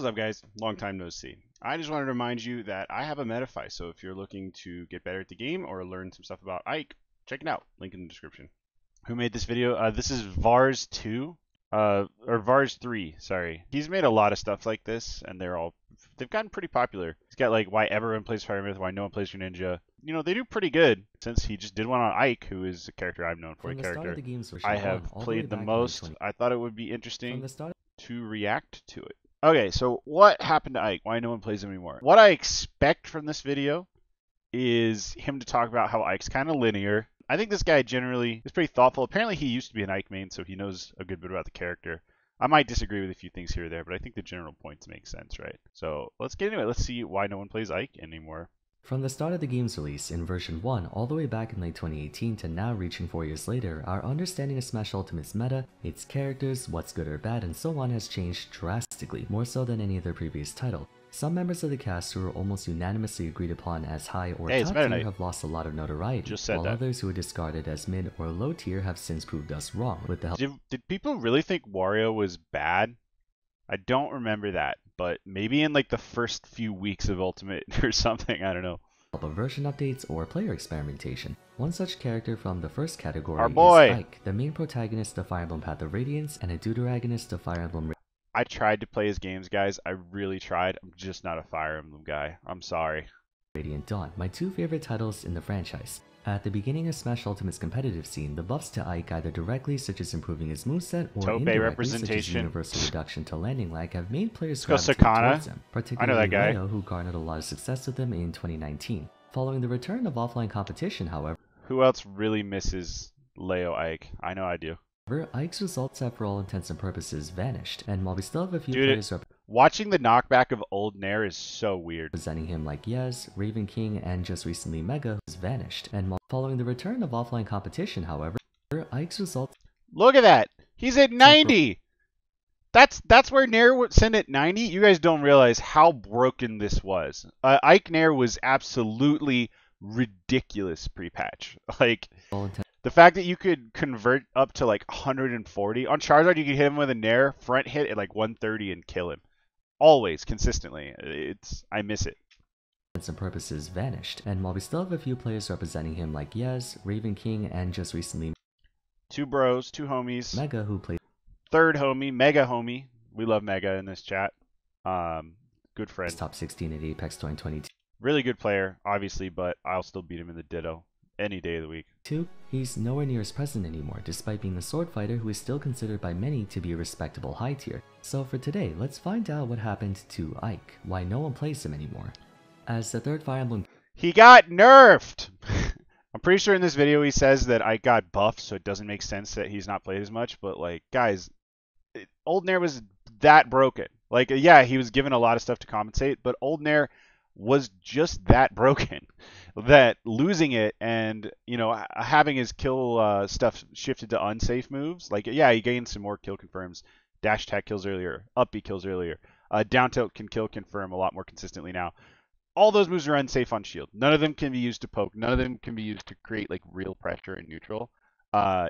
What's up, guys? Long time no see. I just wanted to remind you that I have a Metafy, so if you're looking to get better at the game or learn some stuff about Ike, check it out. Link in the description. Who made this video? This is Vars 2, or Vars 3, sorry. He's made a lot of stuff like this, and they've gotten pretty popular. He's got like why everyone plays Fire Myth, why no one plays Greninja. You know, they do pretty good, since he just did one on Ike, who is a character I'm known for, I have played the most. I thought it would be interesting to react to it. Okay, so what happened to Ike? Why no one plays him anymore? What I expect from this video is him to talk about how Ike's kind of linear. I think this guy generally is pretty thoughtful. Apparently he used to be an Ike main, so he knows a good bit about the character. I might disagree with a few things here or there, but I think the general points make sense, right? So let's get into it. Let's see why no one plays Ike anymore. From the start of the game's release in version 1 all the way back in late 2018 to now reaching 4 years later, our understanding of Smash Ultimate's meta, its characters, what's good or bad, and so on has changed drastically, more so than any other previous title. Some members of the cast who were almost unanimously agreed upon as high or top tier have lost a lot of notoriety, while others who were discarded as mid or low tier have since proved us wrong. With the help Did people really think Wario was bad? I don't remember that, but maybe in like the first few weeks of Ultimate or something, I don't know. Of version updates or player experimentation. One such character from the first category is Ike, the main protagonist of Fire Emblem Path of Radiance and a deuteragonist of Fire Emblem. I tried to play his games, guys. I really tried. I'm just not a Fire Emblem guy. I'm sorry. Radiant Dawn, my two favorite titles in the franchise. At the beginning of Smash Ultimate's competitive scene, the buffs to Ike either directly, such as improving his moveset, or indirectly, such as universal reduction to landing lag, have made players gravitate towards him, particularly Leo, who garnered a lot of success with him in 2019. Following the return of offline competition, however... Who else really misses Leo Ike? I know I do. Ike's results have for all intents and purposes vanished, and while we still have a few players watching the knockback of Old Nair is so weird. Representing him like Yez, Raven King, and just recently Mega has vanished, and following the return of offline competition, however, Ike's results... Look at that! He's at 90! That's where Nair would send at 90? You guys don't realize how broken this was. Ike Nair was absolutely ridiculous pre-patch. Like... The fact that you could convert up to like 140 on Charizard, you could hit him with a Nair front hit at like 130 and kill him, always consistently. I miss it. And purposes vanished, and while we still have a few players representing him like Yez, Raven King, and just recently two bros, two homies, Mega, who played third homie, Mega homie. We love Mega in this chat. Good friend. Top 16 at Apex 2022. Really good player, obviously, but I'll still beat him in the Ditto any day of the week. 2. He's nowhere near as present anymore, despite being a sword fighter who is still considered by many to be a respectable high tier. So for today, let's find out what happened to Ike, why no one plays him anymore. As the third Fire Emblem... He got nerfed! I'm pretty sure in this video he says that Ike got buffed, so it doesn't make sense that he's not played as much, but like, guys, Old Nair was that broken. Like, yeah, he was given a lot of stuff to compensate, but Old Nair was just that broken that losing it and, you know, having his kill stuff shifted to unsafe moves, like, yeah, he gained some more kill confirms, dash attack kills earlier, up B kills earlier, down tilt can kill confirm a lot more consistently now. All those moves are unsafe on shield. None of them can be used to poke. None of them can be used to create like real pressure in neutral.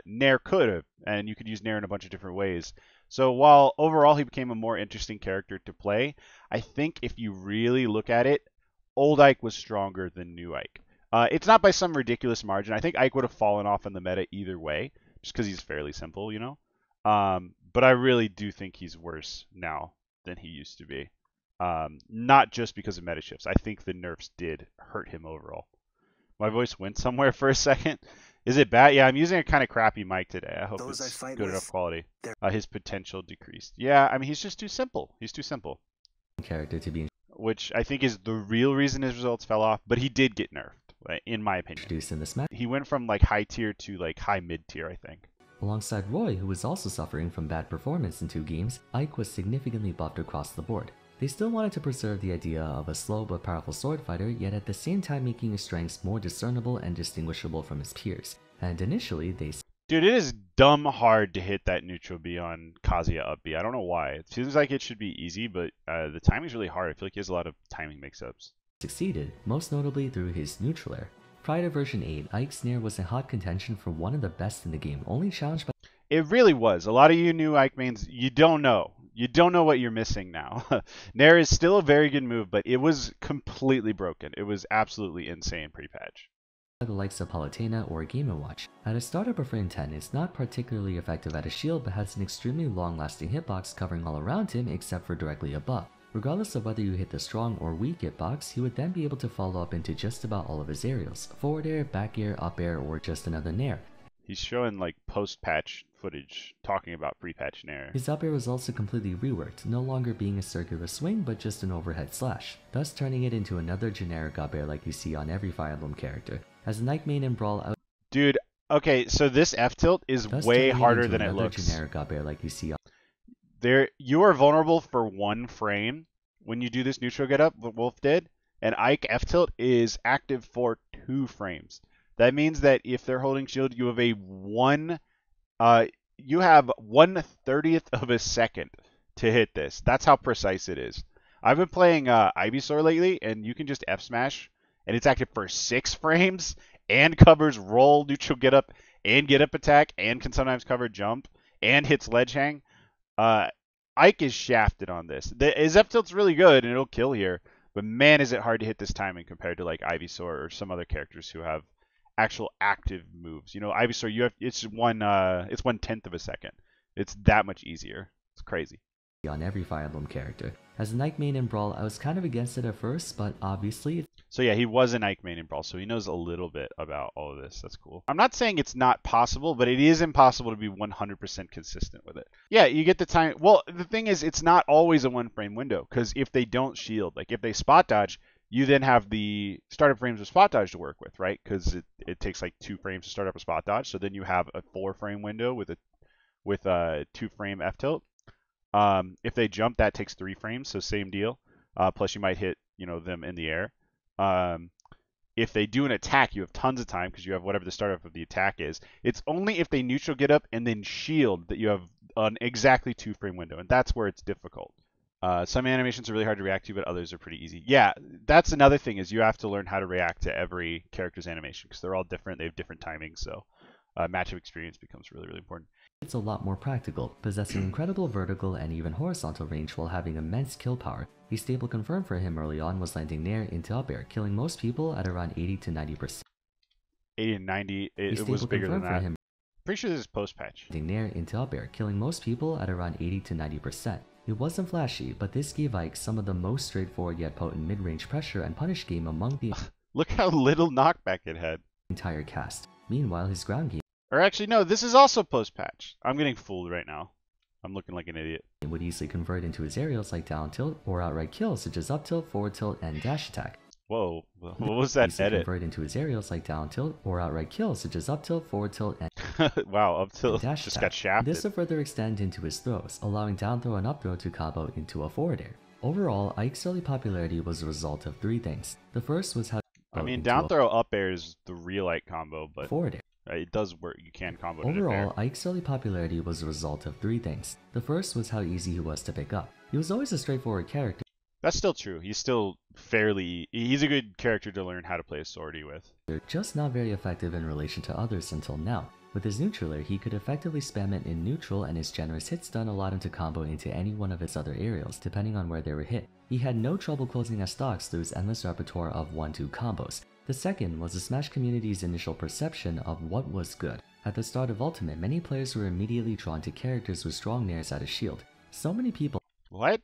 Nair could have, and you could use Nair in a bunch of different ways. So while overall he became a more interesting character to play, I think if you really look at it, old Ike was stronger than new Ike. It's not by some ridiculous margin. I think Ike would have fallen off in the meta either way, just because he's fairly simple, you know? But I really do think he's worse now than he used to be. Not just because of meta shifts. I think the nerfs did hurt him overall. My voice went somewhere for a second. Is it bad? Yeah, I'm using a kind of crappy mic today. I hope it's good enough quality. His potential decreased. Yeah, I mean, he's just too simple. He's too simple. Character to be... Which I think is the real reason his results fell off, but he did get nerfed, in my opinion. Introduced in the Smash. He went from like high tier to like high mid tier, I think. Alongside Roy, who was also suffering from bad performance in 2 games, Ike was significantly buffed across the board. They still wanted to preserve the idea of a slow but powerful sword fighter, yet at the same time making his strengths more discernible and distinguishable from his peers. And initially, they... Dude, it is dumb hard to hit that neutral B on Kazuya up B. I don't know why. It seems like it should be easy, but the timing's really hard. I feel like he has a lot of timing mix-ups. Succeeded, most notably through his neutral air. Prior to version 8, Ike's Nair was in hot contention for one of the best in the game, only challenged by... It really was. A lot of you new Ike mains, you don't know. You don't know what you're missing now. Nair is still a very good move, but it was completely broken. It was absolutely insane pre-patch. The likes of Palutena or Game & Watch. At a startup of frame 10, it's not particularly effective at a shield but has an extremely long-lasting hitbox covering all around him except for directly above. Regardless of whether you hit the strong or weak hitbox, he would then be able to follow up into just about all of his aerials, forward air, back air, up air, or just another Nair. He's showing like post-patch footage talking about pre-patch Nair. His up air was also completely reworked, no longer being a circular swing but just an overhead slash, thus turning it into another generic up air like you see on every Fire Emblem character. As a Night main in Brawl Dude, okay, so this F tilt is way harder than it looks. Generic up air like you see on you are vulnerable for 1 frame when you do this neutral get up, what Wolf did, and Ike F tilt is active for 2 frames. That means that if they're holding shield, you have a 1/30th of a second to hit this. That's how precise it is. I've been playing Ivysaur lately, and you can just F smash, and it's active for 6 frames, and covers roll, neutral get up, and get up attack, and can sometimes cover jump, and hits ledge hang. Ike is shafted on this. His F tilt's really good, and it'll kill here, but man, is it hard to hit this timing compared to like Ivysaur or some other characters who have actual active moves. You know, Ivysaur, it's 1/10 of a second. It's that much easier. It's crazy. On every Fire Emblem character. As a Night main in Brawl, I was kind of against it at first, but obviously... So yeah, he was an Ike main in Brawl, so he knows a little bit about all of this. That's cool. I'm not saying it's not possible, but it is impossible to be 100% consistent with it. Yeah, you get the time... Well, the thing is, it's not always a 1-frame window, because if they don't shield, like if they spot dodge, you then have the startup frames of spot dodge to work with, right? Because it takes like 2 frames to start up a spot dodge, so then you have a 4-frame window with a 2-frame F tilt. If they jump, that takes 3 frames, so same deal. Plus you might hit, them in the air. If they do an attack, you have tons of time because you have whatever the startup of the attack is. It's only if they neutral get up and then shield that you have an exactly 2-frame window, and that's where it's difficult. Some animations are really hard to react to, but others are pretty easy. Yeah, that's another thing is you have to learn how to react to every character's animation because they're all different. They have different timings, so matchup experience becomes really, really important. It's a lot more practical, possessing incredible vertical and even horizontal range while having immense kill power. A staple confirmed for him early on was landing Nair into up air, killing most people at around 80 to 90%. 80 and 90, it was bigger than that. Pretty sure this is post-patch. Landing Nair into up air, killing most people at around 80 to 90%. It wasn't flashy, but this gave Ike some of the most straightforward yet potent mid-range pressure and punish game among the Look how little knockback it had. Entire cast. Meanwhile, his ground game Or actually, no, this is also post-patch. I'm getting fooled right now. I'm looking like an idiot. Would easily convert into his aerials like down tilt or outright kills such as up tilt, forward tilt, and dash attack. Whoa, what was that edit? Convert into his aerials like down tilt or outright kills such as up tilt, forward tilt, and wow, up tilt dash just attack. got shafted. This will further extend into his throws, allowing down throw and up throw to combo into a forward air. Overall, Ike's early popularity was a result of 3 things. The first was how down throw up air is the real Ike combo, but forward air. It does work. You can combo it. Overall, Ike's early popularity was a result of 3 things. The first was how easy he was to pick up. He was always a straightforward character. That's still true. He's still he's a good character to learn how to play a sortie with. Just not very effective in relation to others until now. With his neutraler, he could effectively spam it in neutral, and his generous hit stun allowed him to combo into any one of his other aerials, depending on where they were hit. He had no trouble closing his stocks through his endless repertoire of 1-2 combos. The second was the Smash community's initial perception of what was good. At the start of Ultimate, many players were immediately drawn to characters with strong nairs out of shield. So many people... What?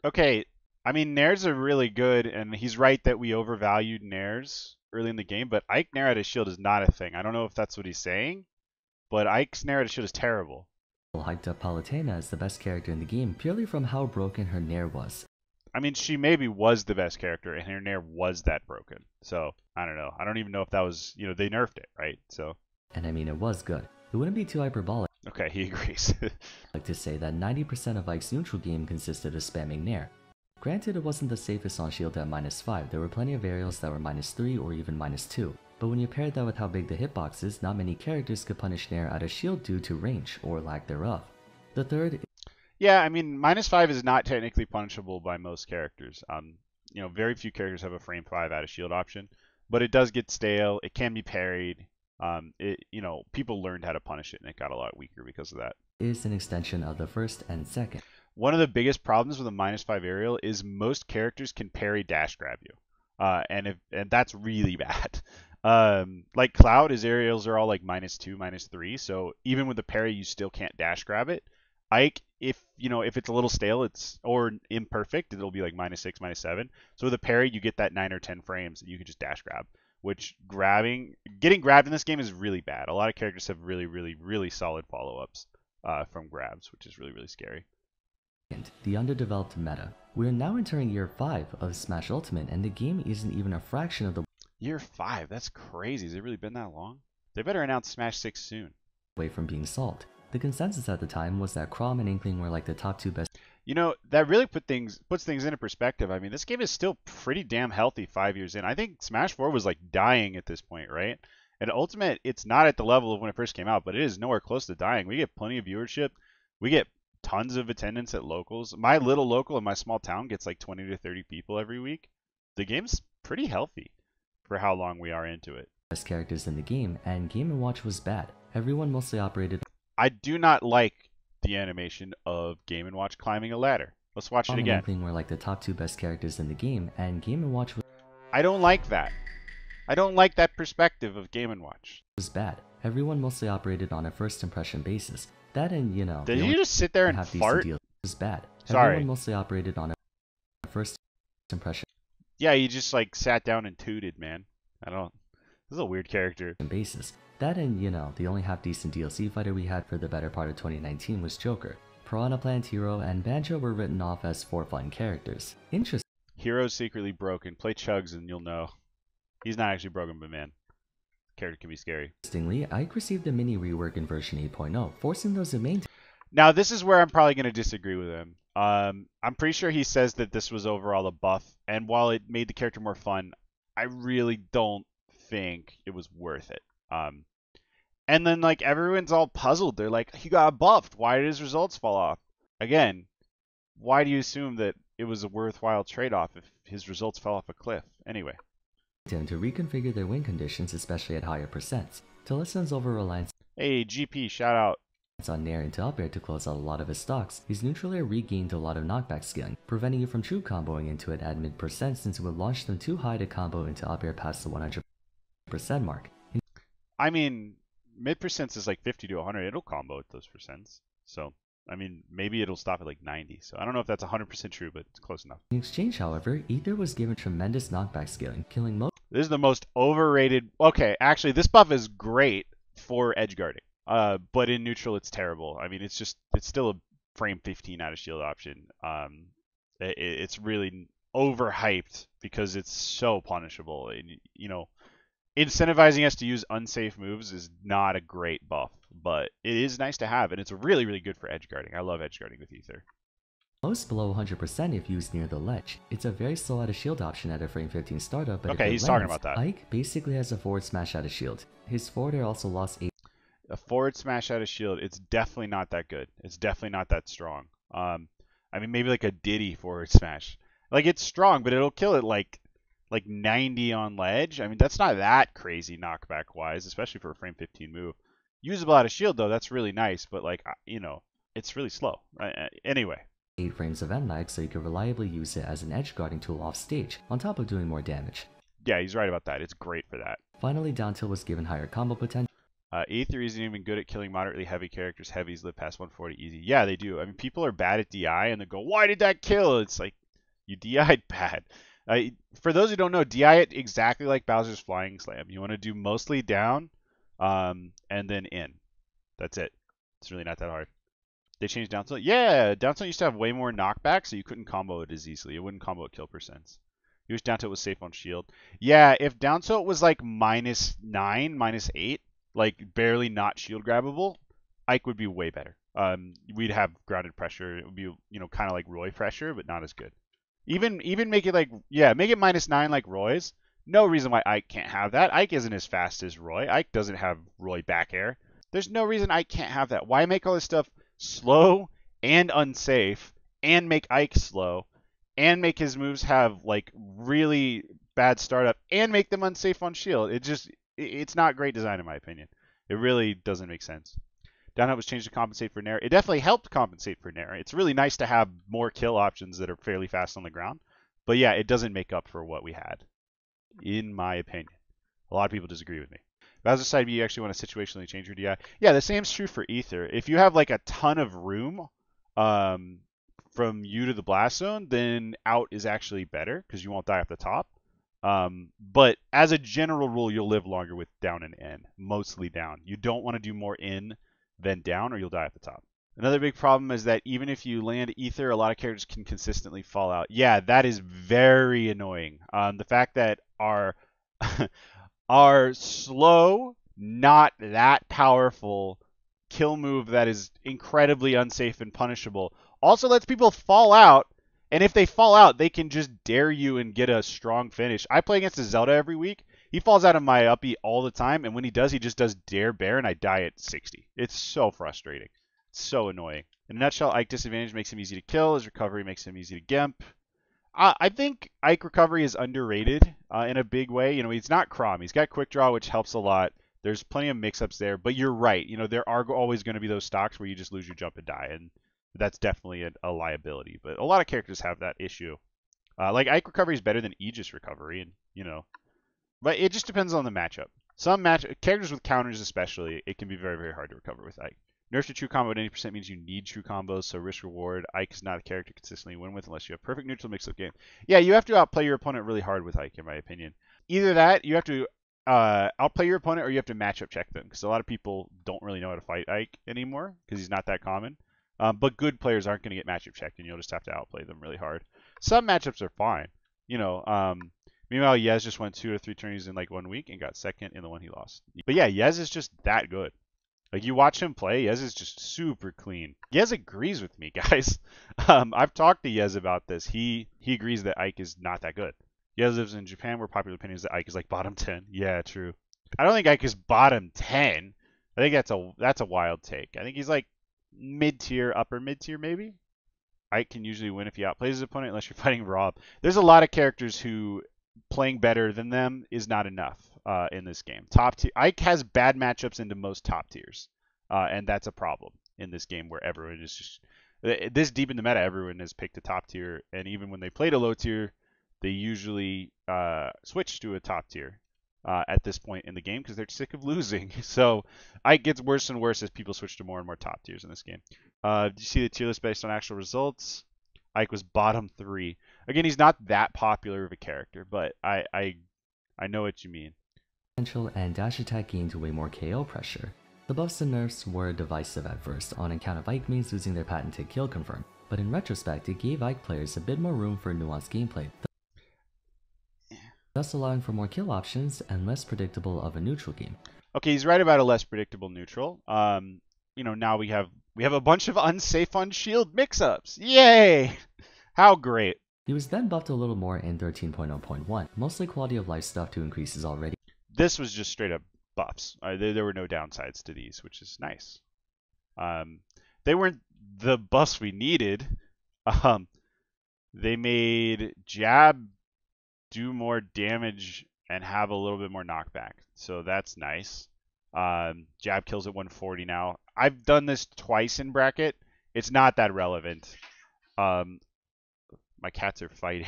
Okay, I mean, nairs are really good, and he's right that we overvalued nairs early in the game, but Ike nair out of shield is not a thing. I don't know if that's what he's saying, but Ike's nair out of shield is terrible. Hyped up Palutena as the best character in the game purely from how broken her nair was. I mean, she maybe was the best character, and her nair was that broken. So, I don't know. I don't even know if that was, they nerfed it, right? So. And I mean, it was good. It wouldn't be too hyperbolic. Okay, he agrees. Like to say that 90% of Ike's neutral game consisted of spamming nair. Granted, it wasn't the safest on shield at -5. There were plenty of aerials that were -3 or even -2. But when you paired that with how big the hitbox is, not many characters could punish nair out of shield due to range, or lack thereof. The third... Yeah, I mean, -5 is not technically punishable by most characters. Very few characters have a frame 5 out of shield option, but it does get stale. It can be parried. People learned how to punish it, and it got a lot weaker because of that. Is an extension of the first and second. one of the biggest problems with a -5 aerial is most characters can parry dash grab you, and that's really bad. Like Cloud, his aerials are all like -2, -3, so even with the parry, you still can't dash grab it. Ike, if it's a little stale, or imperfect, it'll be like -6, -7. So with a parry, you get that 9 or 10 frames that you can just dash grab. Which getting grabbed in this game is really bad. A lot of characters have really, really, really solid follow-ups from grabs, which is really, really scary. The underdeveloped meta. We are now entering year 5 of Smash Ultimate, and the game isn't even a fraction of the Year 5? That's crazy. Has it really been that long? They better announce Smash 6 soon. way from being solved. The consensus at the time was that Chrom and Inkling were like the top 2 best. That really puts things into perspective. I mean, this game is still pretty damn healthy 5 years in. I think Smash 4 was like dying at this point, right? And Ultimate, it's not at the level of when it first came out, but it is nowhere close to dying. We get plenty of viewership. We get tons of attendance at locals. My little local in my small town gets like 20 to 30 people every week. The game's pretty healthy for how long we are into it. Best characters in the game, and Game & Watch was bad. Everyone mostly operated. I do not like the animation of Game & Watch climbing a ladder. Let's watch it again. Inkling were like the top 2 best characters in the game, and Game & Watch I don't like that. I don't like that perspective of Game & Watch. was bad. Everyone mostly operated on a first impression basis. That and, Did you just sit there and have fart? deals was bad. Sorry. Everyone mostly operated on a first impression Yeah, you just like sat down and tooted, man. This is a weird character. basis. That and, the only half-decent DLC fighter we had for the better part of 2019 was Joker. Piranha Plant Hero and Banjo were written off as 4 fun characters. Hero's secretly broken. Play Chugs and you'll know. He's not actually broken, but man, character can be scary. Interestingly, Ike received a mini rework in version 8.0, forcing those main. Now, this is where I'm probably going to disagree with him. I'm pretty sure he says that this was overall a buff, and while it made the character more fun, I really don't think it was worth it. And then, like, everyone's all puzzled. They're like, he got buffed. Why did his results fall off? Again, why do you assume that it was a worthwhile trade-off if his results fell off a cliff? Anyway. To reconfigure their win conditions, especially at higher percents, to lessen his over-reliance Hey, GP, shout out. on Nair into up air to close out a lot of his stocks, his neutral air regained a lot of knockback scaling, preventing you from true comboing into it at mid% since it would launch them too high to combo into up air past the 100% mark. I mean, mid% is like 50 to 100. It'll combo at those percents. So, I mean, maybe it'll stop at like 90. So I don't know if that's 100% true, but it's close enough. In exchange, however, Ether was given tremendous knockback scaling, killing most. This is the most overrated. Okay, actually, this buff is great for edge guarding. But in neutral, it's terrible. I mean, it's still a frame 15 out of shield option. It's really overhyped because it's so punishable. And, incentivizing us to use unsafe moves is not a great buff, but it is nice to have, and it's really, really good for edge guarding. I love edge guarding with Ether. Most below 100% if used near the ledge. It's a very slow out of shield option at a frame 15 startup, but okay, if it he's lands, talking about that. Ike basically has a forward smash out of shield. His forward air also lost 8. A forward smash out of shield, it's definitely not that good. It's definitely not that strong. I mean, maybe like a Diddy forward smash. Like, it's strong, but it'll kill it like 90 on ledge. I mean, that's not that crazy knockback-wise, especially for a frame 15 move. Usable out of shield, though, that's really nice, but, it's really slow. Anyway. 8 frames of end lag, so you can reliably use it as an edge guarding tool off stage, on top of doing more damage. Yeah, he's right about that. It's great for that. Finally, down tilt was given higher combo potential. E3 isn't even good at killing moderately heavy characters. Heavies live past 140 easy. Yeah, they do. I mean, people are bad at DI, and they go, why did that kill? It's like, you DI'd bad. For those who don't know, DI it exactly like Bowser's Flying Slam. You want to do mostly down, and then in. That's it. It's really not that hard. They changed down tilt? Yeah, down tilt used to have way more knockback, so you couldn't combo it as easily. It wouldn't combo at kill percents. You wish down tilt was safe on shield. Yeah, if down tilt was like -9, -8, like barely not shield grabbable, Ike would be way better. We'd have grounded pressure. It would be, kind of like Roy pressure, but not as good. Even make it make it -9 like Roy's. No reason why Ike can't have that. Ike isn't as fast as Roy. Ike doesn't have Roy back air. There's no reason Ike can't have that. Why make all this stuff slow and unsafe, and make Ike slow, and make his moves have like really bad startup, and make them unsafe on shield? It's not great design in my opinion. It really doesn't make sense. Down tilt was changed to compensate for Nair. It definitely helped compensate for Nair. It's really nice to have more kill options that are fairly fast on the ground. But yeah, it doesn't make up for what we had, in my opinion. A lot of people disagree with me. Bowser's side B, you actually want to situationally change your DI. Yeah, the same's true for Ether. If you have like a ton of room from you to the blast zone, then out is actually better because you won't die off the top. But as a general rule, you'll live longer with down and in, mostly down. You don't want to do more in than down or you'll die at the top. Another big problem is that even if you land Ether, a lot of characters can consistently fall out. Yeah, that is very annoying. The fact that our our slow, not that powerful kill move that is incredibly unsafe and punishable also lets people fall out. And if they fall out, they can just dare you and get a strong finish. I play against a Zelda every week. He falls out of my up B all the time, and when he does, he just does dare bear, and I die at 60. It's so frustrating. It's so annoying. In a nutshell, Ike disadvantage makes him easy to kill. His recovery makes him easy to gimp. I think Ike recovery is underrated in a big way. You know, he's not Chrom. He's got quick draw, which helps a lot. There's plenty of mix-ups there, but you're right. You know, there are always going to be those stocks where you just lose your jump and die, and that's definitely a liability. But a lot of characters have that issue. Like Ike recovery is better than Aegis recovery, and you know, but it just depends on the matchup. Some characters with counters especially, it can be very, very hard to recover with Ike. Nerf to true combo at 80% means you need true combos, so risk reward. Ike is not a character to consistently win with unless you have perfect neutral mix-up game. Yeah, you have to outplay your opponent really hard with Ike, in my opinion. Either that, you have to outplay your opponent, or you have to matchup check them, because a lot of people don't really know how to fight Ike anymore, because he's not that common. But good players aren't going to get matchup checked, and you'll just have to outplay them really hard. Some matchups are fine. You know, meanwhile, Yez just won 2 or 3 tourneys in like 1 week and got second in the one he lost. But yeah, Yez is just that good. Like, you watch him play, Yez is just super clean. Yez agrees with me, guys. I've talked to Yez about this. He agrees that Ike is not that good. Yez lives in Japan, where popular opinion is that Ike is like bottom 10. Yeah, true. I don't think Ike is bottom 10. I think that's a wild take. I think he's like mid-tier, upper mid-tier maybe. Ike can usually win if he outplays his opponent, unless you're fighting Rob. There's a lot of characters who playing better than them is not enough in this game. Top tier, Ike has bad matchups into most top tiers, and that's a problem in this game where everyone is just this deep in the meta. Everyone has picked a top tier, and even when they played a low tier, they usually switch to a top tier at this point in the game because they're sick of losing. So Ike gets worse and worse as people switch to more and more top tiers in this game. Do you see the tier list based on actual results? Ike was bottom 3. Again, he's not that popular of a character, but I know what you mean. Potential and dash attack gained way more KO pressure. The buffs and nerfs were divisive at first on account of Ike mains losing their patented kill confirm, but in retrospect it gave Ike players a bit more room for nuanced gameplay, thus allowing for more kill options and less predictable of a neutral game. Okay, he's right about a less predictable neutral. You know, now we have a bunch of unsafe on shield mix-ups. Yay! How great. He was then buffed a little more in 13.0.1, mostly quality of life stuff to increase his already. This was just straight up buffs. There were no downsides to these, which is nice. They weren't the buffs we needed. They made Jab do more damage and have a little bit more knockback, so that's nice. Jab kills at 140 now. I've done this twice in bracket. It's not that relevant. My cats are fighting.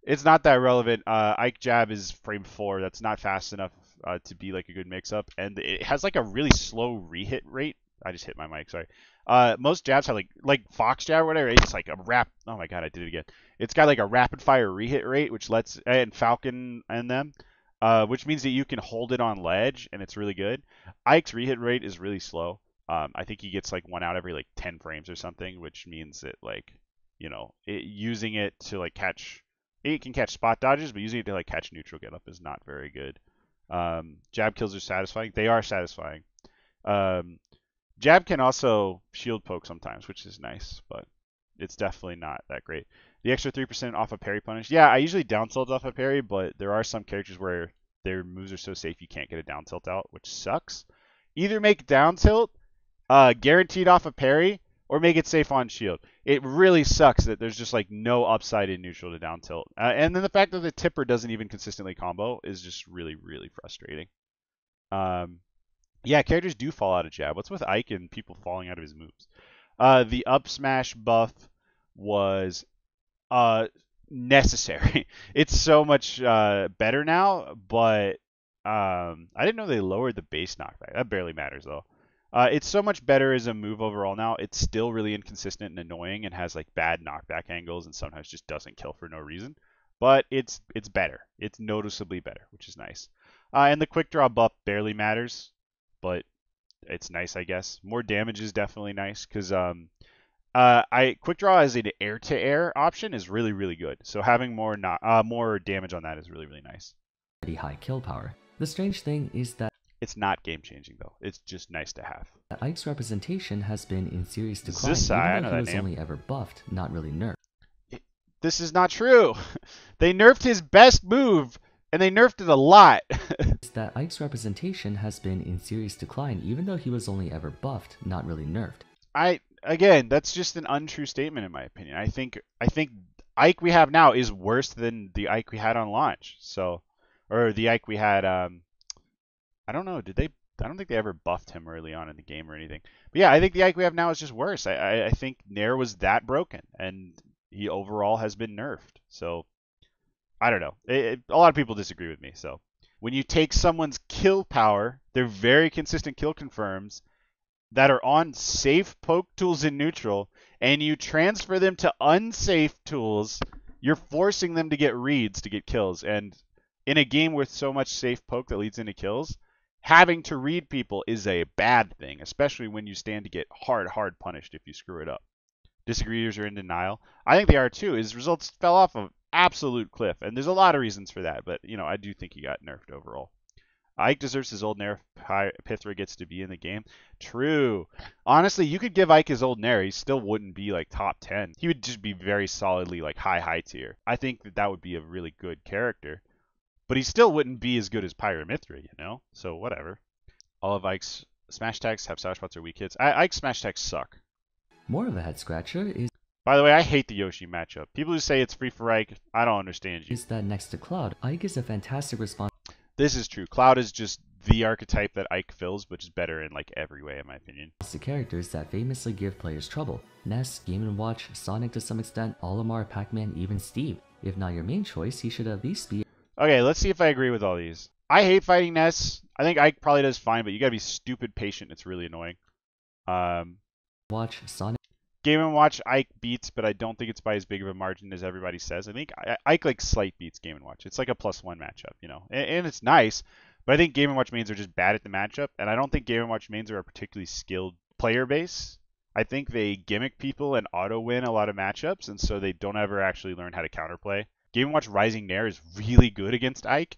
It's not that relevant. Ike Jab is frame 4. That's not fast enough to be like a good mix-up, and it has like a really slow rehit rate. I just hit my mic, sorry. Most jabs have like Fox Jab or whatever. It's like a oh my god, I did it again. It's got like a rapid fire rehit rate, which lets, and Falcon and them, which means that you can hold it on ledge, and it's really good. Ike's rehit rate is really slow. I think he gets like 1 out every like 10 frames or something, which means that like, you know, using it to like catch, it can catch spot dodges, but using it to like catch neutral get up is not very good. Jab kills are satisfying. They are satisfying. Jab can also shield poke sometimes, which is nice, but it's definitely not that great. The extra 3% off a parry punish. Yeah, I usually down tilt off a parry, but there are some characters where their moves are so safe you can't get a down tilt out, which sucks. Either make down tilt guaranteed off a parry, or make it safe on shield. It really sucks that there's just like no upside in neutral to down tilt. And then the fact that the tipper doesn't even consistently combo is just really, really frustrating. Yeah, characters do fall out of jab. What's with Ike and people falling out of his moves? The up smash buff was uh necessary. It's so much better now, but I didn't know they lowered the base knockback. That barely matters though. It's so much better as a move overall now. It's still really inconsistent and annoying and has like bad knockback angles and sometimes just doesn't kill for no reason. But it's better. It's noticeably better, which is nice. And the quick draw buff barely matters, but it's nice, I guess. More damage is definitely nice because I quick draw as an air to air option is really really good. So having more damage on that is really really nice. Pretty high kill power. The strange thing is that It's not game changing though. It's just nice to have. Ike's representation has been in serious decline, Zisai, I even know though he that was name. only ever buffed, not really nerfed. This is not true. They nerfed his best move, and they nerfed it a lot. Is that Ike's representation has been in serious decline, even though he was only ever buffed, not really nerfed. Again, that's just an untrue statement in my opinion. I think Ike we have now is worse than the Ike we had on launch. So, or the Ike we had. I don't know. Did they? I don't think they ever buffed him early on in the game or anything. But yeah, I think the Ike we have now is just worse. I think Nair was that broken, and he overall has been nerfed. So I don't know. A lot of people disagree with me. So when you take someone's kill power, their very consistent kill confirms that are on safe poke tools in neutral, and you transfer them to unsafe tools, you're forcing them to get reads to get kills. And in a game with so much safe poke that leads into kills, having to read people is a bad thing, especially when you stand to get hard punished if you screw it up. Disagreeers are in denial. I think they are too. His results fell off an absolute cliff, and there's a lot of reasons for that, but I do think he got nerfed overall. Ike deserves his old Nair if Pithra gets to be in the game. True. Honestly, you could give Ike his old Nair. He still wouldn't be like top 10. He would just be very solidly like high tier. I think that would be a really good character. But he still wouldn't be as good as Pyramithra, So whatever. All of Ike's smash attacks have sour spots or weak hits. Ike's smash attacks suck. More of a head scratcher is By the way, I hate the Yoshi matchup. People who say it's free for Ike, I don't understand you. that next to Cloud, Ike is a fantastic response This is true. Cloud is just the archetype that Ike fills, which is better in like every way, in my opinion. to characters that famously give players trouble. Ness, Game & Watch, Sonic to some extent, Olimar, Pac-Man, even Steve. If not your main choice, he should at least be. Okay, let's see if I agree with all these. I hate fighting Ness. I think Ike probably does fine, but you gotta be stupid patient. It's really annoying. Watch, Sonic. Game & Watch Ike beats, but I don't think it's by as big of a margin as everybody says. I think Ike like slight beats Game & Watch. It's like a +1 matchup, and it's nice. But I think Game & Watch mains are just bad at the matchup, and I don't think Game & Watch mains are a particularly skilled player base. I think they gimmick people and auto win a lot of matchups, and so they don't ever actually learn how to counterplay. Game & Watch Rising Nair is really good against Ike,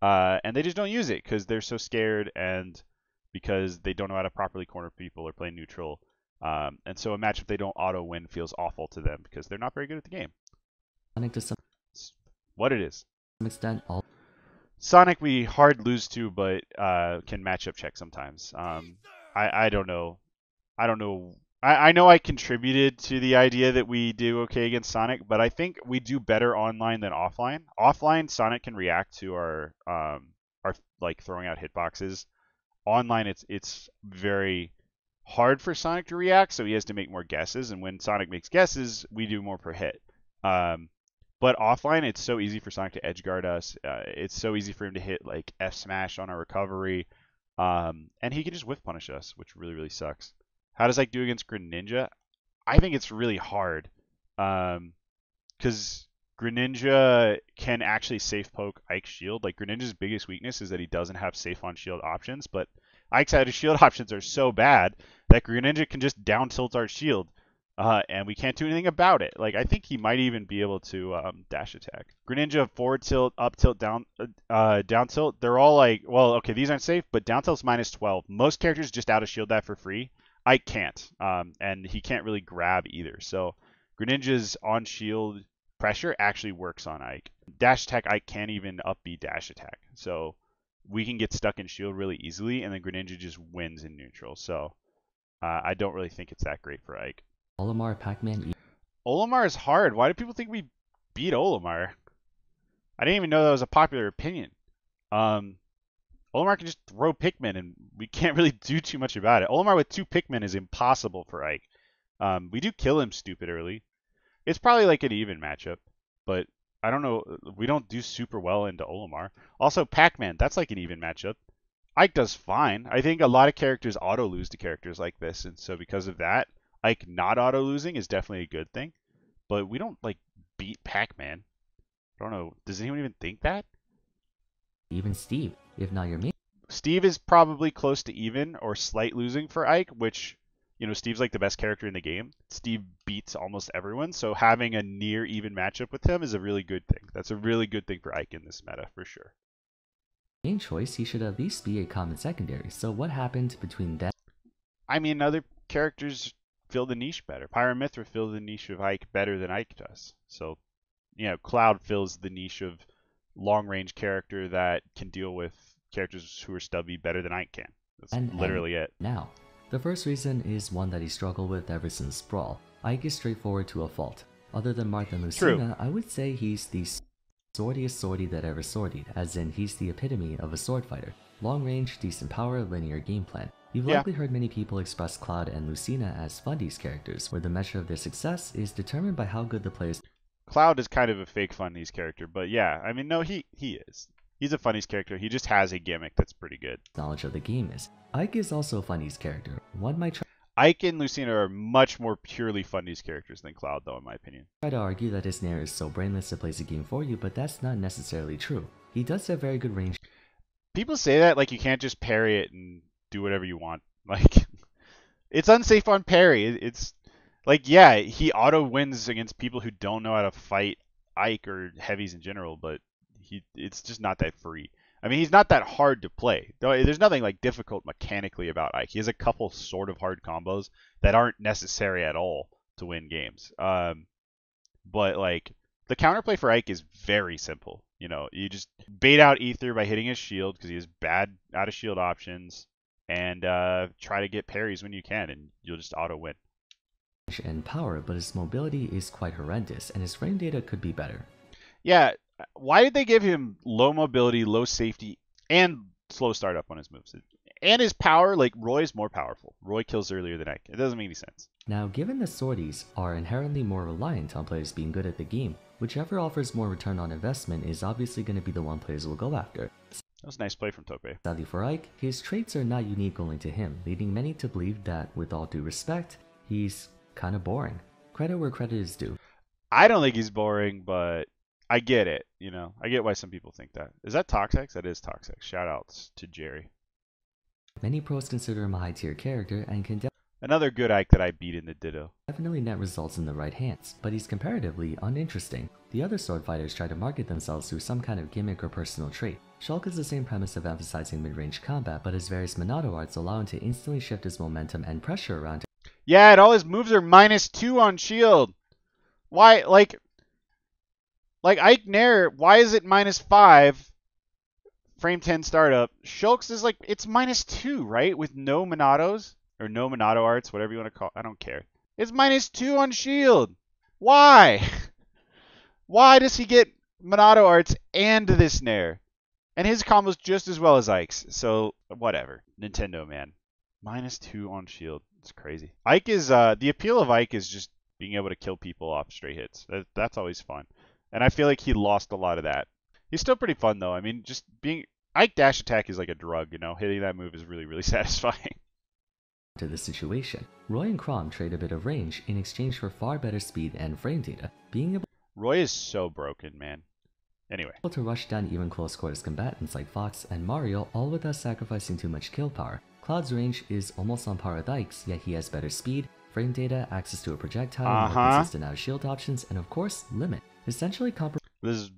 and they just don't use it because they're so scared and because they don't know how to properly corner people or play neutral. And so a matchup they don't auto win feels awful to them because they're not very good at the game. Sonic to some What it is. extent, all. Sonic we hard lose to, but can matchup check sometimes. I don't know. I know I contributed to the idea that we do okay against Sonic, but I think we do better online than offline. Offline, Sonic can react to our like throwing out hitboxes. Online, it's very hard for Sonic to react, so he has to make more guesses. And when Sonic makes guesses, we do more per hit. But offline, it's so easy for Sonic to edge guard us. It's so easy for him to hit like F smash on our recovery, and he can just whiff punish us, which really really sucks. How does Ike do against Greninja? I think it's really hard, because Greninja can actually safe poke Ike's shield. Like Greninja's biggest weakness is that he doesn't have safe on shield options, but Ike's out of shield options are so bad that Greninja can just down tilt our shield. And we can't do anything about it. Like I think he might even be able to dash attack. Greninja forward tilt, up tilt, down tilt. They're all like, well, okay, these aren't safe, but down tilt's -12. Most characters just out of shield that for free. Ike can't, and he can't really grab either. So Greninja's on shield pressure actually works on Ike. Dash attack, Ike can't even up B dash attack. So we can get stuck in shield really easily, and then Greninja just wins in neutral. So I don't really think it's that great for Ike. Olimar, Pac-Man. Olimar is hard. Why do people think we beat Olimar? I didn't even know that was a popular opinion. Olimar can just throw Pikmin, and we can't really do too much about it. Olimar with 2 Pikmin is impossible for Ike. We do kill him stupid early. It's probably like an even matchup, but I don't know. We don't do super well into Olimar. Also, Pac-Man, that's like an even matchup. Ike does fine. I think a lot of characters auto-lose to characters like this, and so because of that, Ike not auto-losing is definitely a good thing. But we don't, like, beat Pac-Man. I don't know. Does anyone even think that? Even Steve, if not your main. Steve is probably close to even or slight losing for Ike, which, you know, Steve's like the best character in the game. Steve beats almost everyone, so having a near even matchup with him is a really good thing. That's a really good thing for Ike in this meta, for sure. Main choice, he should at least be a common secondary. So what happened between them? I mean, other characters fill the niche better. Pyramithra fills the niche of Ike better than Ike does. So, you know, Cloud fills the niche of long-range character that can deal with characters who are stubby better than Ike can. That's literally it. Now, the first reason is one that he struggled with ever since Brawl. Ike is straightforward to a fault. Other than Martha and Lucina, I would say he's the swordiest swordie that ever swordied, as in he's the epitome of a sword fighter. Long range, decent power, linear game plan. You've likely heard many people express Cloud and Lucina as Fundies characters, where the measure of their success is determined by how good the players. Cloud is kind of a fake Fundies character, but yeah, I mean, no, he is. He's a Fundies character. He just has a gimmick that's pretty good. Knowledge of the game is. Ike is also a Fundies character. One might try. Ike and Lucina are much more purely Fundies characters than Cloud, though, in my opinion. Try to argue that his Nair is so brainless it plays the game for you, but that's not necessarily true. He does have very good range. People say that like you can't just parry it and do whatever you want. Like, it's unsafe on parry. It's like, yeah, he auto wins against people who don't know how to fight Ike or heavies in general, but it's just not that free. I mean, he's not that hard to play. There's nothing like difficult mechanically about Ike. He has a couple sort of hard combos that aren't necessary at all to win games. But like the counterplay for Ike is very simple. You know, you just bait out Ether by hitting his shield because he has bad out of shield options, and try to get parries when you can, and you'll just auto win. And power, but his mobility is quite horrendous, and his frame data could be better. Yeah. Why did they give him low mobility, low safety, and slow startup on his moves? And his power, like, Roy is more powerful. Roy kills earlier than Ike. It doesn't make any sense. Now, given that swordies are inherently more reliant on players being good at the game, whichever offers more return on investment is obviously going to be the one players will go after. That was a nice play from Tope. Sadly for Ike, his traits are not unique only to him, leading many to believe that, with all due respect, he's kind of boring. Credit where credit is due. I don't think he's boring, but I get it, you know. I get why some people think that. Is that Toxex? That is Toxex. Shout outs to Jerry. Many pros consider him a high tier character and can another good Ike that I beat in the Ditto. Definitely net results in the right hands, but he's comparatively uninteresting. The other sword fighters try to market themselves through some kind of gimmick or personal trait. Shulk is the same premise of emphasizing mid-range combat, but his various Monado arts allow him to instantly shift his momentum and pressure around. Yeah, and all his moves are -2 on shield. Why, like Ike Nair, why is it -5? Frame 10 startup. Shulk's is like, it's -2, right? With no Monados, or no Monado arts, whatever you want to call it. I don't care. It's -2 on shield. Why? Why does he get Monado arts and this Nair? And his combo's just as well as Ike's, so whatever. Nintendo, man. -2 on shield. It's crazy. Ike is, the appeal of Ike is just being able to kill people off straight hits. That's always fun. And I feel like he lost a lot of that. He's still pretty fun, though. I mean, just being... Ike dash attack is like a drug, you know? Hitting that move is really, really satisfying. To this situation, Roy and Chrom trade a bit of range in exchange for far better speed and frame data, being able... Roy is so broken, man. Anyway. To rush down even close quarters combatants like Fox and Mario, all without sacrificing too much kill power. Cloud's range is almost on par with Ike's, yet he has better speed, frame data, access to a projectile, more consistent out of shield options, and of course, limit. Essentially This is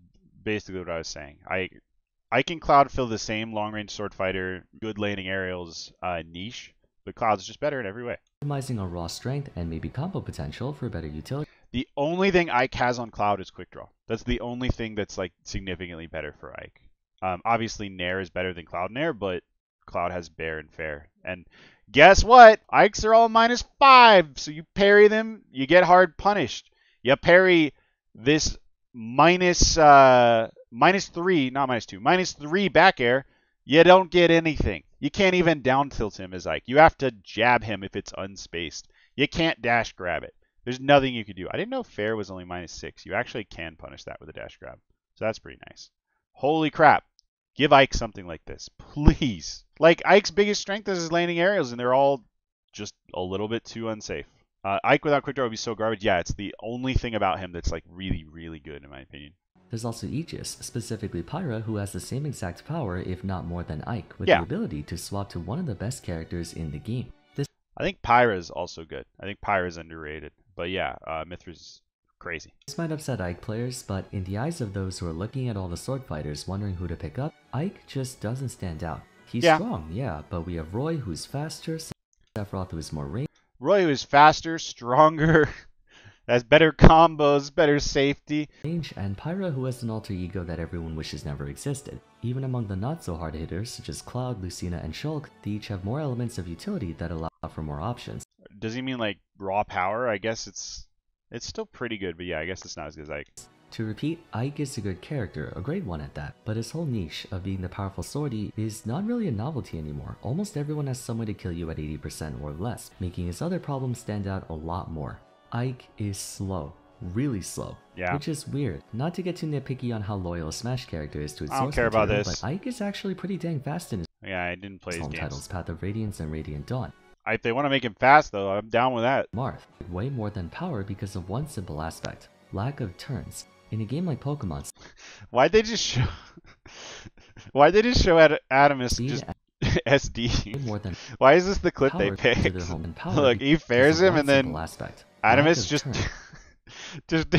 basically what I was saying. Ike and Cloud fill the same long-range sword fighter, good laning aerials niche, but Cloud's just better in every way. Compromising on raw strength and maybe combo potential for better utility. The only thing Ike has on Cloud is quick draw. That's the only thing that's like significantly better for Ike. Obviously Nair is better than Cloud Nair, but Cloud has Bear and Fair. And guess what? Ikes are all -5, so you parry them, you get hard punished. You parry this -3, not -2, -3 back air, You don't get anything. You can't even down tilt him as Ike. You have to jab him if it's unspaced. You can't dash grab it. There's nothing you can do. I didn't know fair was only -6. You actually can punish that with a dash grab. So that's pretty nice. Holy crap. Give Ike something like this, please. Like, Ike's biggest strength is his landing aerials, and they're all just a little bit too unsafe. Ike without quick draw would be so garbage. Yeah, it's the only thing about him that's like really, really good in my opinion. There's also Aegis, specifically Pyra, who has the same exact power, if not more than Ike, with Yeah. the ability to swap to one of the best characters in the game. This I think Pyra is also good. I think Pyra is underrated. But yeah, Mithra's crazy. might upset Ike players, but in the eyes of those who are looking at all the sword fighters wondering who to pick up, Ike just doesn't stand out. He's strong, yeah, but we have Roy who's faster, Sephiroth who is more range. Roy is faster, stronger, has better combos, better safety. And Pyra who has an alter ego that everyone wishes never existed. Even among the not so hard hitters such as Cloud, Lucina, and Shulk, they each have more elements of utility that allow for more options. Does he mean like raw power? I guess it's still pretty good, but yeah, I guess it's not as good as Ike. To repeat, Ike is a good character, a great one at that, but his whole niche of being the powerful swordy is not really a novelty anymore. Almost everyone has some way to kill you at 80% or less, making his other problems stand out a lot more. Ike is slow. Really slow. Yeah. Which is weird. Not to get too nitpicky on how loyal a Smash character is to its I don't source care about material, this. but Ike is actually pretty dang fast in his Yeah, I didn't play his games. titles, Path of Radiance and Radiant Dawn. If they want to make him fast though, I'm down with that. Marth, way more than power because of one simple aspect. Lack of turns. In a game like Pokemon, Why'd they just show Adamus speed just and SD? more than Why is this the clip they power to picked? their home and power Look, he because fairs of him one and then simple aspect. Lack Adamus of just turn. just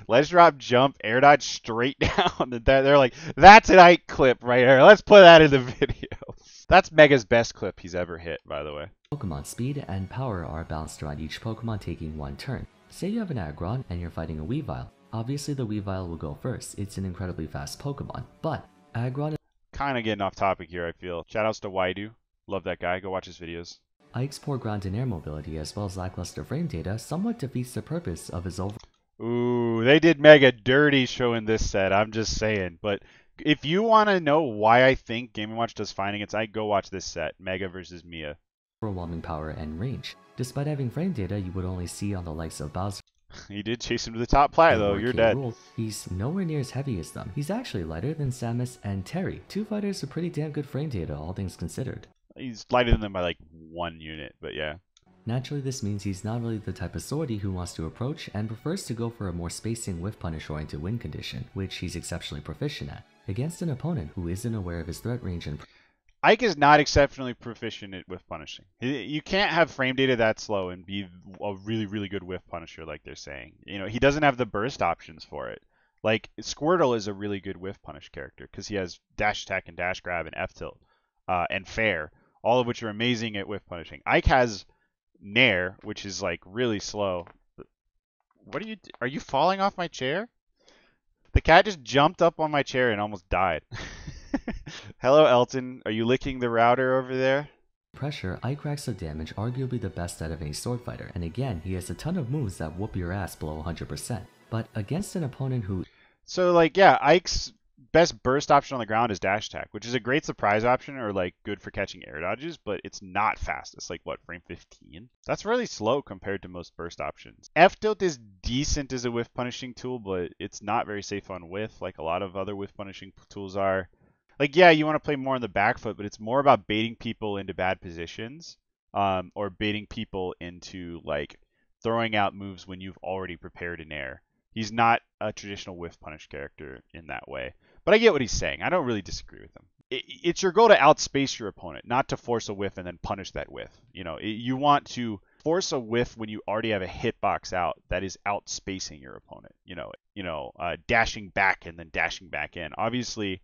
ledge drop, jump, air dodge straight down. And they're like, that's an Ike clip right here. Let's put that in the video. That's Mega's best clip he's ever hit, by the way. Pokemon speed and power are balanced around each Pokemon taking one turn. Say you have an Aggron and you're fighting a Weavile. Obviously the Weavile will go first, it's an incredibly fast Pokemon, but Aggron is Kind of getting off topic here, I feel. Shoutouts to Waidu. Love that guy. Go watch his videos. Ike's poor ground and air mobility as well as lackluster frame data somewhat defeats the purpose of his overall. Ooh, they did Mega dirty showing this set. I'm just saying. But if you want to know why I think Game & Watch does fine against Ike, go watch this set. Mega versus Mia. Overwhelming power and range. Despite having frame data you would only see on the likes of Bowser. He did chase him to the top plat, though. or You're K. dead. Rool, he's nowhere near as heavy as them. He's actually lighter than Samus and Terry, two fighters with pretty damn good frame data, all things considered. He's lighter than them by like 1 unit, but yeah. Naturally, this means he's not really the type of swordy who wants to approach and prefers to go for a more spacing whiff punish oriented win condition, which he's exceptionally proficient at, against an opponent who isn't aware of his threat range and Ike is not exceptionally proficient at whiff punishing. You can't have frame data that slow and be a really, really good whiff punisher like they're saying. You know, he doesn't have the burst options for it. Like, Squirtle is a really good whiff punish character because he has dash attack and dash grab and F tilt and fair, all of which are amazing at whiff punishing. Ike has Nair, which is like really slow. What are you falling off my chair? The cat just jumped up on my chair and almost died. Hello, Elton. Are you licking the router over there? pressure, Ike racks the damage, arguably the best out of any sword fighter, and again, he has a ton of moves that whoop your ass below 100%. But against an opponent who... So, like, yeah, Ike's best burst option on the ground is dash attack, which is a great surprise option or, like, good for catching air dodges, but it's not fast. It's like, what, frame 15? That's really slow compared to most burst options. F-tilt is decent as a whiff punishing tool, but it's not very safe on whiff, like a lot of other whiff punishing tools are. Like, yeah, you want to play more on the back foot, but it's more about baiting people into bad positions, or baiting people into, like, throwing out moves when you've already prepared an air. He's not a traditional whiff punish character in that way. But I get what he's saying. I don't really disagree with him. It's your goal to outspace your opponent, not to force a whiff and then punish that whiff. You know, you want to force a whiff when you already have a hitbox out that is outspacing your opponent. Dashing back and then dashing back in. Obviously,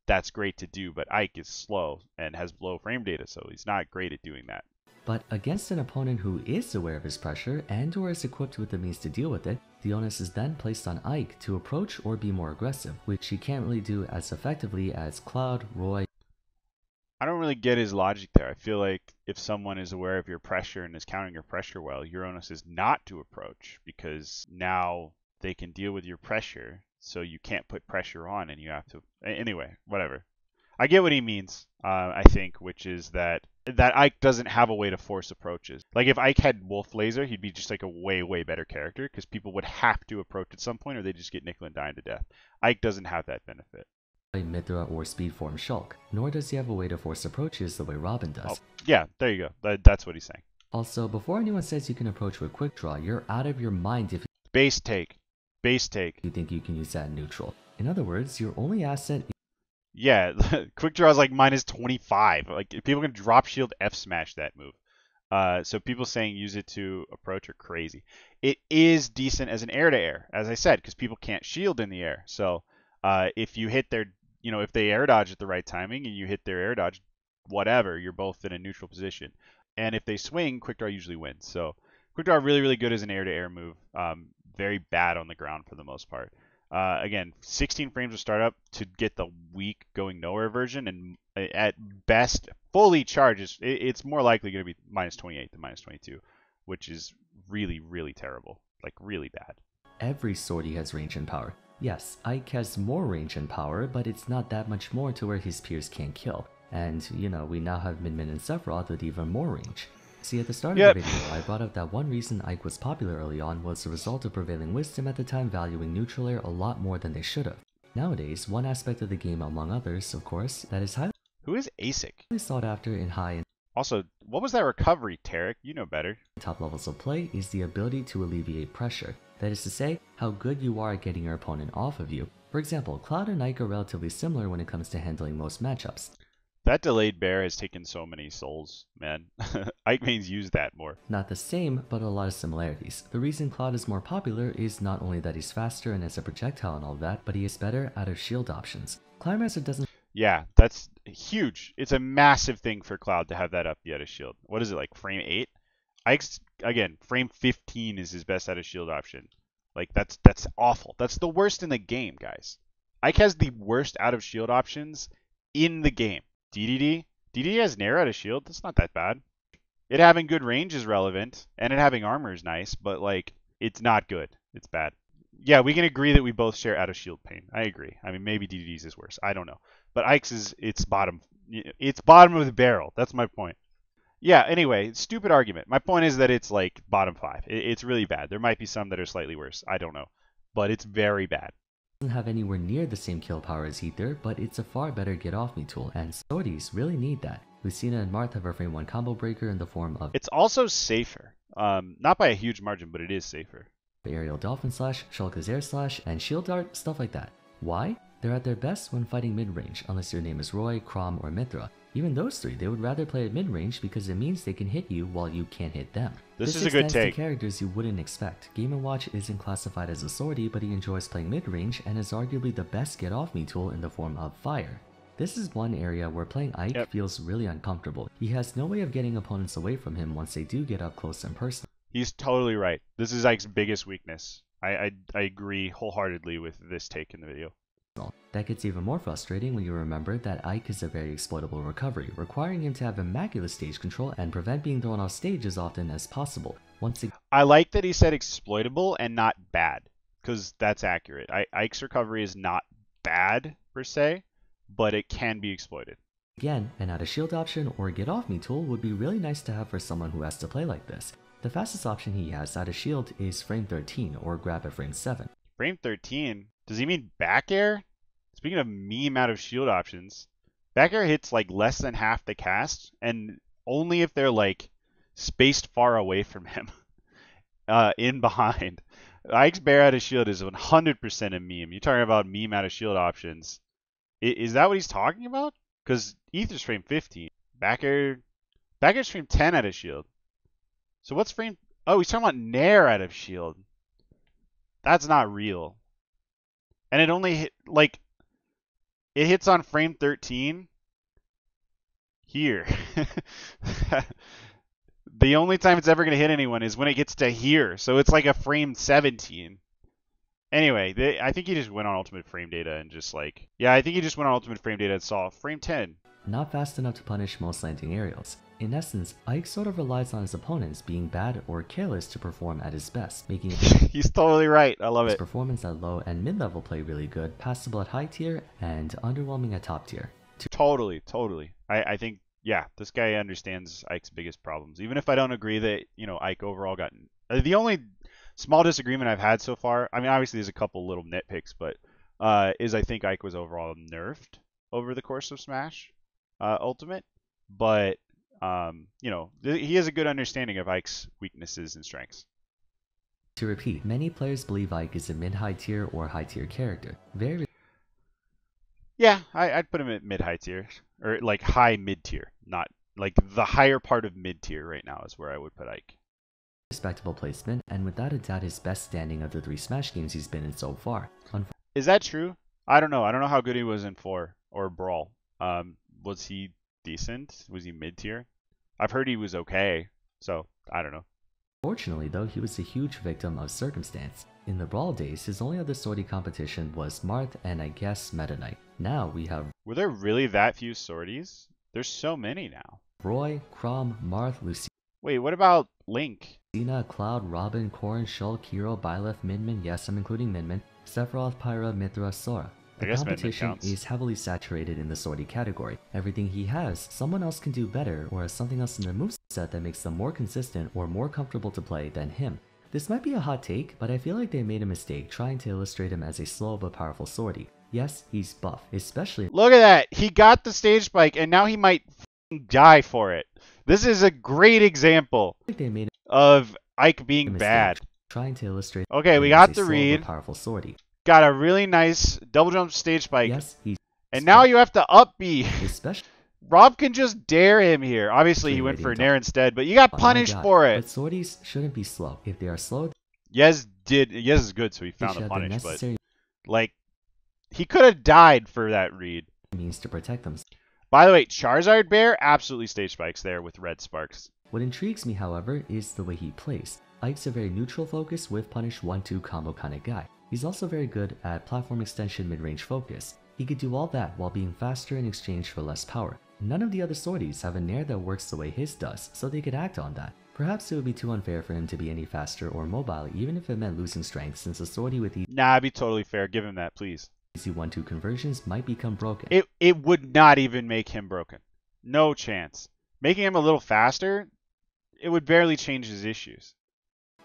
that's great to do, but Ike is slow and has low frame data, so he's not great at doing that. But against an opponent who is aware of his pressure and or is equipped with the means to deal with it, the onus is then placed on Ike to approach or be more aggressive, which he can't really do as effectively as Cloud, Roy. I don't really get his logic there. I feel like if someone is aware of your pressure and is countering your pressure well, your onus is not to approach because now they can deal with your pressure, so you can't put pressure on and you have to... Anyway, whatever. I get what he means, I think, which is that Ike doesn't have a way to force approaches. Like if Ike had Wolf Laser, he'd be just like a way, way better character because people would have to approach at some point or they just get nickel and dime to death. Ike doesn't have that benefit. Mithra or speed form Shulk, nor does he have a way to force approaches the way Robin does. Oh, yeah, there you go. That's what he's saying. Also, before anyone says you can approach with quick draw, you're out of your mind if base take. Base take. you think you can use that in neutral. In other words, your only asset. Yeah, quick draw is like minus 25. Like people can drop shield F smash that move. So people saying use it to approach are crazy. It is decent as an air to air, as I said, because people can't shield in the air. So if you hit their, if they air dodge at the right timing and you hit their air dodge, whatever, you're both in a neutral position. And if they swing, quick draw usually wins. So quick draw really, really good as an air to air move. Very bad on the ground for the most part. Again, 16 frames of startup to get the weak going nowhere version, and at best fully charged, it's more likely going to be minus 28 than minus 22, which is really, really terrible, like really bad. Every sortie has range and power. Yes, Ike has more range and power, but it's not that much more to where his peers can't kill. And, we now have Min Min and Sephiroth with even more range. See, at the start of the video, I brought up that one reason Ike was popular early on was the result of prevailing wisdom at the time valuing neutral air a lot more than they should have. Nowadays, one aspect of the game among others, of course, that is highly Who is ASIC? sought after in high and Also, what was that recovery, Tarek? You know better. top levels of play is the ability to alleviate pressure. That is to say, how good you are at getting your opponent off of you. For example, Cloud and Ike are relatively similar when it comes to handling most matchups. That delayed bear has taken so many souls, man. Ike mains use that more. Not the same, but a lot of similarities. The reason Cloud is more popular is not only that he's faster and has a projectile and all that, but he is better out of shield options. Climbermaster doesn't. Yeah, that's huge. It's a massive thing for Cloud to have that up the out of shield. What is it, like frame 8? Ike's, again, frame 15 is his best out of shield option. Like, that's awful. That's the worst in the game, guys. Ike has the worst out of shield options in the game. DDD has Nair out of shield. That's not that bad. It having good range is relevant, and it having armor is nice, but like it's not good. It's bad. Yeah, we can agree that we both share out of shield pain. I agree. I mean, maybe DDD's is worse. I don't know. But Ike's is it's bottom of the barrel. That's my point. Yeah. Anyway, stupid argument. My point is that it's like bottom 5. It's really bad. There might be some that are slightly worse. I don't know, but it's very bad. Doesn't have anywhere near the same kill power as Ether, but it's a far better get off me tool, and sorties really need that. Lucina and Marth have a frame 1 combo breaker in the form of It's also safer. Not by a huge margin, but it is safer. Aerial Dolphin Slash, Shulk's Air Slash, and Shield Dart, stuff like that. Why? They're at their best when fighting mid-range, unless your name is Roy, Crom, or Mithra. Even those three, they would rather play at mid-range because it means they can hit you while you can't hit them. This is a good take. To characters you wouldn't expect. Game & Watch isn't classified as a sortie, but he enjoys playing mid-range and is arguably the best get-off-me tool in the form of Fire. This is one area where playing Ike feels really uncomfortable. He has no way of getting opponents away from him once they do get up close and personal. He's totally right. This is Ike's biggest weakness. I agree wholeheartedly with this take in the video. That gets even more frustrating when you remember that Ike is a very exploitable recovery, requiring him to have immaculate stage control and prevent being thrown off stage as often as possible. I like that he said exploitable and not bad, because that's accurate. Ike's recovery is not bad per se, but it can be exploited. Again, an out of shield option or get off me tool would be really nice to have for someone who has to play like this. The fastest option he has out of shield is frame 13 or grab at frame 7. Frame 13? Does he mean back air? Speaking of meme out of shield options, back air hits like less than half the cast, and only if they're like spaced far away from him, in behind. Ike's bear out of shield is 100% a meme. You're talking about meme out of shield options. Is that what he's talking about? Because Ether's frame 15. Back air's frame 10 out of shield. So what's frame... Oh, he's talking about Nair out of shield. That's not real. And it only hit, like... It hits on frame 13 here. The only time it's ever going to hit anyone is when it gets to here. So it's like a frame 17. Anyway, I think he just went on Ultimate Frame Data and just like... Yeah, I think he just went on Ultimate Frame Data and saw frame 10. Not fast enough to punish most landing aerials. In essence, Ike sort of relies on his opponents being bad or careless to perform at his best, making He's totally right. I love his it. Performance at low and mid-level play really good, passable at high tier, and underwhelming at top tier. Totally, totally. I think, yeah, this guy understands Ike's biggest problems. Even if I don't agree that, Ike overall got... The only small disagreement I've had so far, I mean, obviously there's a couple little nitpicks, but is I think Ike was overall nerfed over the course of Smash Ultimate. But, he has a good understanding of Ike's weaknesses and strengths. To repeat, many players believe Ike is a mid-high tier or high-tier character. Yeah, I'd put him at mid-high tier, or like high mid-tier, not like the higher part of mid-tier right now is where I would put Ike. Respectable placement, and without a doubt his best standing of the 3 Smash games he's been in so far. Is that true? I don't know. I don't know how good he was in 4 or Brawl. Was he decent? Was he mid-tier? I've heard he was okay, so I don't know. Fortunately though, he was a huge victim of circumstance. In the Brawl days, his only other sortie competition was Marth and I guess Meta Knight. Now we have... Were there really that few sorties? There's so many now. Roy, Chrom, Marth, Lucina... Wait, what about Link? Lucina, Cloud, Robin, Corrin, Shulk, Hero, Byleth, Minmin, yes I'm including Minmin, Sephiroth, Pyra, Mithra, Sora. The competition is heavily saturated in the sortie category. Everything he has, someone else can do better or has something else in their moveset that makes them more consistent or more comfortable to play than him. This might be a hot take, but I feel like they made a mistake trying to illustrate him as a slow but powerful sortie. Yes, he's buff, especially... Look at that! He got the stage spike and now he might die for it. This is a great example of Ike being bad. Trying to illustrate... Okay, we got the read. Powerful sortie. Got a really nice double jump stage spike. Yes, and now you have to up B. Especially... Rob can just dare him here. Obviously, he went for Nair instead, but you got punished for it. But sorties shouldn't be slow. If they are slow... Yes is good, so he found the punish, but... Like, he could have died for that read. Means to protect them. By the way, Charizard Bear absolutely stage spikes there with red sparks. What intrigues me, however, is the way he plays. Ike's a very neutral focus with punish 1-2 combo kind of guy. He's also very good at platform extension mid-range focus. He could do all that while being faster in exchange for less power. None of the other sorties have a Nair that works the way his does, so they could act on that. Perhaps it would be too unfair for him to be any faster or mobile, even if it meant losing strength, since a sortie with Nah, it'd be totally fair. Give him that, please. Easy 1-2 conversions might become broken. It would not even make him broken. No chance. Making him a little faster, it would barely change his issues.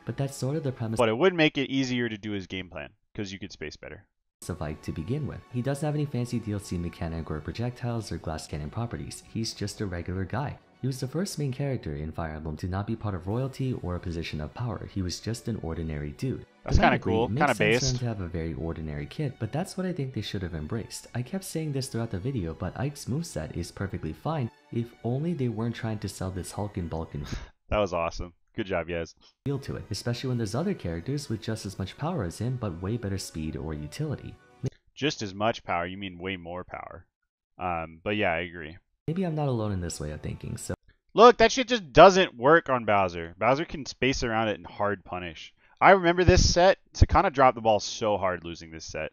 But that's sort of the premise. But it would make it easier to do his game plan, because you could space better. Of Ike to begin with. He doesn't have any fancy DLC mechanic or projectiles or glass cannon properties. He's just a regular guy. He was the first main character in Fire Emblem to not be part of royalty or a position of power. He was just an ordinary dude. That's kind of cool, kind of based. For him to have a very ordinary kid, but that's what I think they should have embraced. I kept saying this throughout the video, but Ike's moveset is perfectly fine if only they weren't trying to sell this Hulk and Bulk That was awesome. Good job, Yez. Feel to it, especially when there's other characters with just as much power as him, but way better speed or utility. Just as much power? You mean way more power. But yeah, I agree. Maybe I'm not alone in this way of thinking, so... Look, that shit just doesn't work on Bowser. Bowser can space around it and hard punish. I remember this set. Sakana dropped the ball so hard losing this set.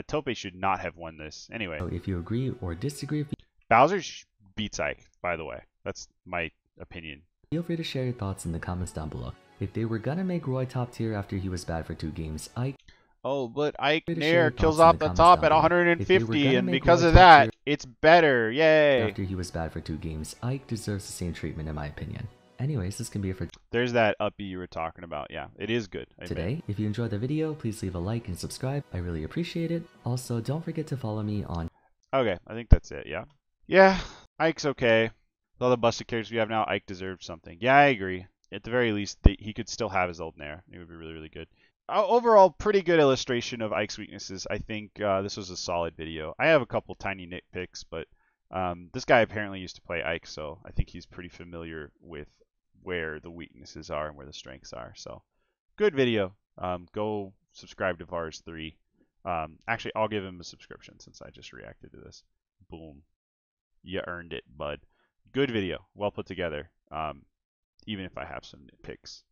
Tope should not have won this. Anyway. So if you agree or disagree... Bowser beats Ike, by the way. That's my opinion. Feel free to share your thoughts in the comments down below. If they were gonna make Roy top tier after he was bad for 2 games, Ike... Oh, but Ike Nair kills off the top at 150, and because of that, it's better. Yay! After he was bad for 2 games, Ike deserves the same treatment in my opinion. Anyways, this can be it for... There's that up B you were talking about. Yeah, it is good. Today, if you enjoyed the video, please leave a like and subscribe. I really appreciate it. Also, don't forget to follow me on... Okay, I think that's it, yeah. Yeah, Ike's okay. With all the busted characters we have now, Ike deserves something. Yeah, I agree. At the very least, he could still have his old Nair. It would be really, really good. Overall, pretty good illustration of Ike's weaknesses. I think this was a solid video. I have a couple tiny nitpicks, but this guy apparently used to play Ike, so I think he's pretty familiar with where the weaknesses are and where the strengths are. So, good video. Go subscribe to Vars 3. Actually, I'll give him a subscription since I just reacted to this. Boom. You earned it, bud. Good video. Well put together. Even if I have some nitpicks.